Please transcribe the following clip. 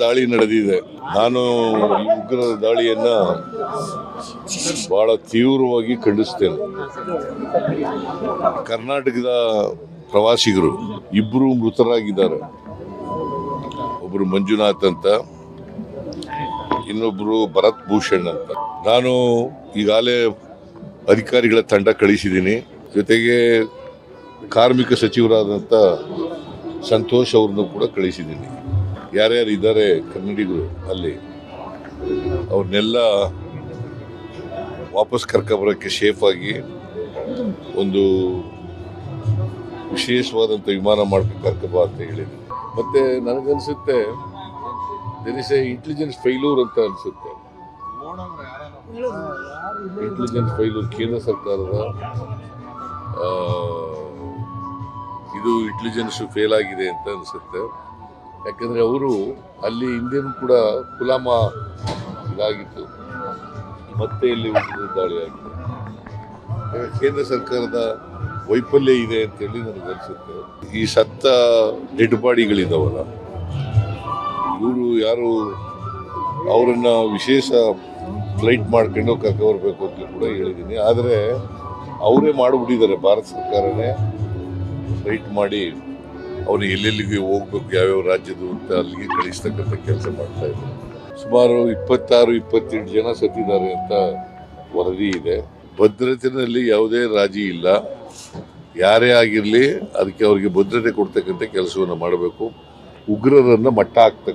ದಾಳಿ ನಡೆದಿದೆ. ನಾನು ಈ ಉಗ್ರರ ದಾಳಿಯನ್ನ ಬಹಳ ತೀವ್ರವಾಗಿ ಖಂಡಿಸ್ತೇನೆ. ಕರ್ನಾಟಕದ ಪ್ರವಾಸಿಗರು ಇಬ್ಬರು ಮೃತರಾಗಿದ್ದಾರೆ. ಒಬ್ಬರು ಮಂಜುನಾಥ್ ಅಂತ, ಇನ್ನೊಬ್ಬರು ಭರತ್ ಭೂಷಣ್ ಅಂತ. ನಾನು ಈಗಾಗಲೇ ಅಧಿಕಾರಿಗಳ ತಂಡ ಕಳಿಸಿದ್ದೀನಿ. ಜೊತೆಗೆ ಕಾರ್ಮಿಕ ಸಚಿವರಾದಂಥ ಸಂತೋಷ್ ಅವ್ರನ್ನು ಕೂಡ ಕಳಿಸಿದ್ದೀನಿ. ಯಾರ್ಯಾರು ಇದ್ದಾರೆ ಕನ್ನಡಿಗರು ಅಲ್ಲಿ, ಅವ್ರನ್ನೆಲ್ಲ ವಾಪಸ್ ಕರ್ಕೊಬರೋಕ್ಕೆ ಸೇಫ್ ಆಗಿ ಒಂದು ವಿಶೇಷವಾದಂಥ ವಿಮಾನ ಮಾಡ್ಕೊಂಡು ಕರ್ಕೊಬಾ ಅಂತ ಹೇಳಿದ್ದೀನಿ. ಮತ್ತೆ ನನಗನ್ಸುತ್ತೆ there is a intelligence failure ಅಂತ ಅನಿಸುತ್ತೆ. ಇಂಟೆಲಿಜೆನ್ಸ್ ಫೈಲೂರ್ ಕೇಂದ್ರ ಸರ್ಕಾರದ ಇದು ಇಂಟೆಲಿಜೆನ್ಸ್ ಫೇಲ್ ಆಗಿದೆ ಅಂತ ಅನಿಸುತ್ತೆ. ಯಾಕಂದರೆ ಅವರು ಅಲ್ಲಿ ಹಿಂದೆನೂ ಕೂಡ ಪುಲ್ವಾಮ ಇದಾಗಿತ್ತು, ಮತ್ತೆ ಇಲ್ಲಿ ದಾಳಿ ಆಗಿದೆ. ಕೇಂದ್ರ ಸರ್ಕಾರದ ವೈಫಲ್ಯ ಇದೆ ಅಂತೇಳಿ ನನಗನ್ಸುತ್ತೆ. ಈ ಸತ್ತ ಡೆಡ್ ಬಾಡಿಗಳಿದ್ದಾವಲ್ಲ, ಇವರು ಯಾರು ಅವರನ್ನು ವಿಶೇಷ ಫ್ಲೈಟ್ ಮಾಡ್ಕೊಂಡು ಕರ್ಕೊಬರ್ಬೇಕು ಅಂತ ಕೂಡ ಹೇಳಿದ್ದೀನಿ. ಆದರೆ ಅವರೇ ಮಾಡಿಬಿಟ್ಟಿದ್ದಾರೆ, ಭಾರತ ಸರ್ಕಾರನೇ ಫ್ಲೈಟ್ ಮಾಡಿ ಅವರು ಎಲ್ಲೆಲ್ಲಿಗೆ ಹೋಗ್ಬೇಕು, ಯಾವ್ಯಾವ ರಾಜ್ಯದ್ದು ಅಂತ ಅಲ್ಲಿಗೆ ಕಳಿಸ್ತಕ್ಕಂಥ ಕೆಲಸ ಮಾಡ್ತಾ ಇದ್ದಾರೆ. ಸುಮಾರು 26-28 ಜನ ಸತ್ತಿದ್ದಾರೆ ಅಂತ ವರದಿ ಇದೆ. ಭದ್ರತೆಯಲ್ಲಿ ಯಾವುದೇ ರಾಜಿ ಇಲ್ಲ. ಯಾರೇ ಆಗಿರಲಿ ಅದಕ್ಕೆ ಅವರಿಗೆ ಭದ್ರತೆ ಕೊಡ್ತಕ್ಕಂಥ ಕೆಲಸವನ್ನು ಮಾಡಬೇಕು. ಉಗ್ರರನ್ನು ಮಟ್ಟ ಹಾಕ್ತಕ್ಕಂಥ